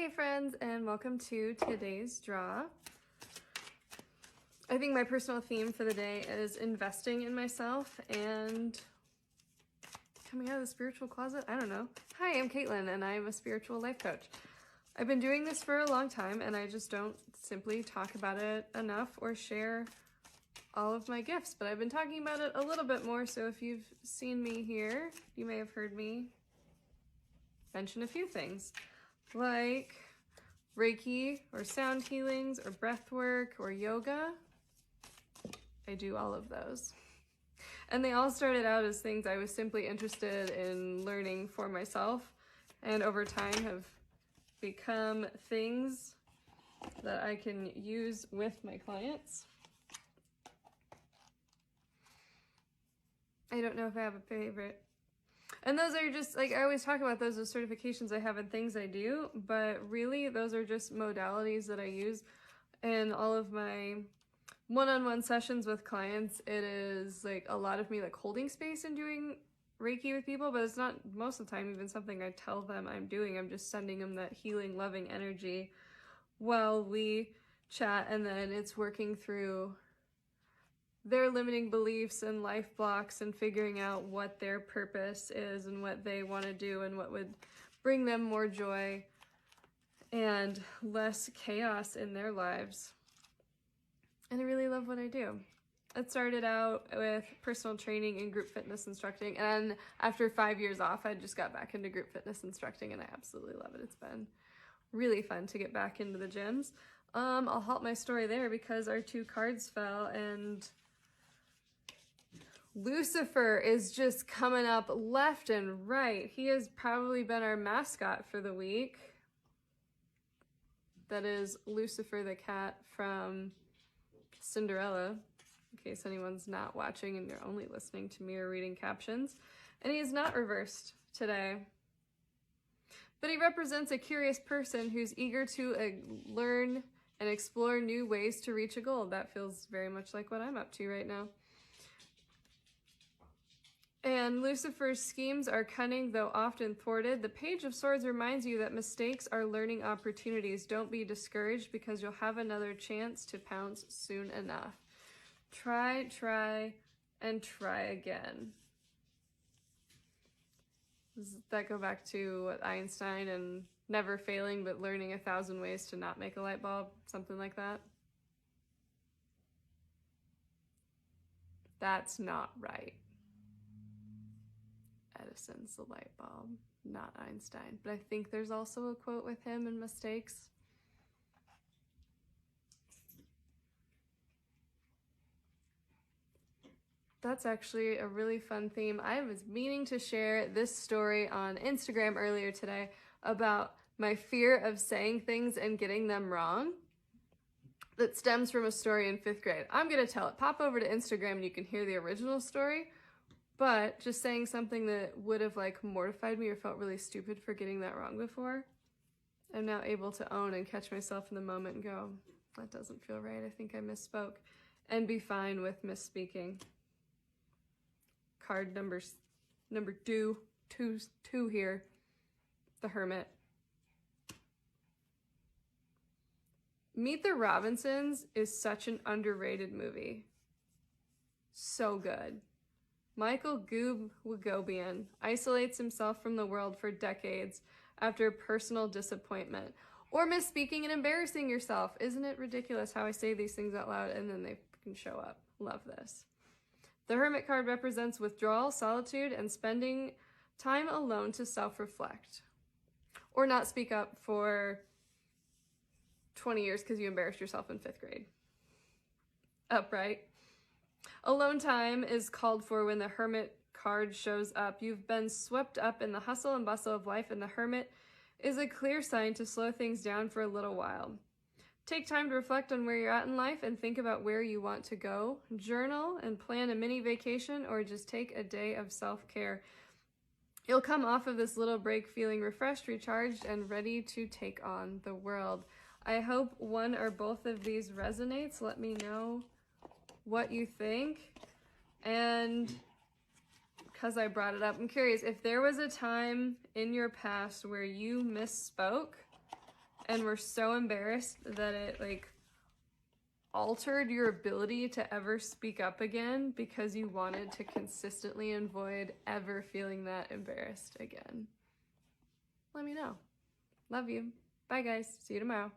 Hey friends, and welcome to today's draw. I think my personal theme for the day is investing in myself and coming out of the spiritual closet. I don't know. Hi, I'm Caitlin, and I'm a spiritual life coach. I've been doing this for a long time, and I just don't simply talk about it enough or share all of my gifts, but I've been talking about it a little bit more, so if you've seen me here, you may have heard me mention a few things, like Reiki or sound healings or breath work or yoga. I do all of those. And they all started out as things I was simply interested in learning for myself, and over time have become things that I can use with my clients. I don't know if I have a favorite. And those are just, like, I always talk about those as certifications I have and things I do, but really those are just modalities that I use in all of my one-on-one sessions with clients. It is like a lot of me like holding space and doing Reiki with people, but it's not most of the time even something I tell them I'm doing. I'm just sending them that healing, loving energy while we chat, and then it's working through their limiting beliefs and life blocks and figuring out what their purpose is and what they want to do and what would bring them more joy and less chaos in their lives. And I really love what I do. It started out with personal training and group fitness instructing, and after 5 years off, I just got back into group fitness instructing, and I absolutely love it. It's been really fun to get back into the gyms. I'll halt my story there because our two cards fell, and Lucifer is just coming up left and right. He has probably been our mascot for the week. That is Lucifer the cat from Cinderella, in case anyone's not watching and you're only listening to me or reading captions. And he is not reversed today. But he represents a curious person who's eager to learn and explore new ways to reach a goal. That feels very much like what I'm up to right now. And Lucifer's schemes are cunning, though often thwarted. The Page of Swords reminds you that mistakes are learning opportunities. Don't be discouraged because you'll have another chance to pounce soon enough. Try, and try again. Does that go back to what Einstein and never failing but learning 1,000 ways to not make a light bulb? Something like that? That's not right. Edison's the light bulb, not Einstein. But I think there's also a quote with him in Mistakes. That's actually a really fun theme. I was meaning to share this story on Instagram earlier today about my fear of saying things and getting them wrong. That stems from a story in 5th grade. I'm going to tell it. Pop over to Instagram and you can hear the original story. But just saying something that would have like mortified me or felt really stupid for getting that wrong before, I'm now able to own and catch myself in the moment and go, that doesn't feel right. I think I misspoke, and be fine with misspeaking. Card number two here, the Hermit. Meet the Robinsons is such an underrated movie. So good. Michael Wagobian isolates himself from the world for decades after personal disappointment or misspeaking and embarrassing yourself. Isn't it ridiculous how I say these things out loud and then they can show up? Love this. The Hermit card represents withdrawal, solitude, and spending time alone to self-reflect or not speak up for 20 years because you embarrassed yourself in 5th grade. Upright. Alone time is called for when the Hermit card shows up. You've been swept up in the hustle and bustle of life, and the Hermit is a clear sign to slow things down for a little while. Take time to reflect on where you're at in life and think about where you want to go. Journal and plan a mini vacation or just take a day of self-care. You'll come off of this little break feeling refreshed, recharged, and ready to take on the world. I hope one or both of these resonates. Let me know what you think. And because I brought it up, I'm curious if there was a time in your past where you misspoke and were so embarrassed that it like altered your ability to ever speak up again because you wanted to consistently avoid ever feeling that embarrassed again, let me know. Love you. Bye guys. See you tomorrow.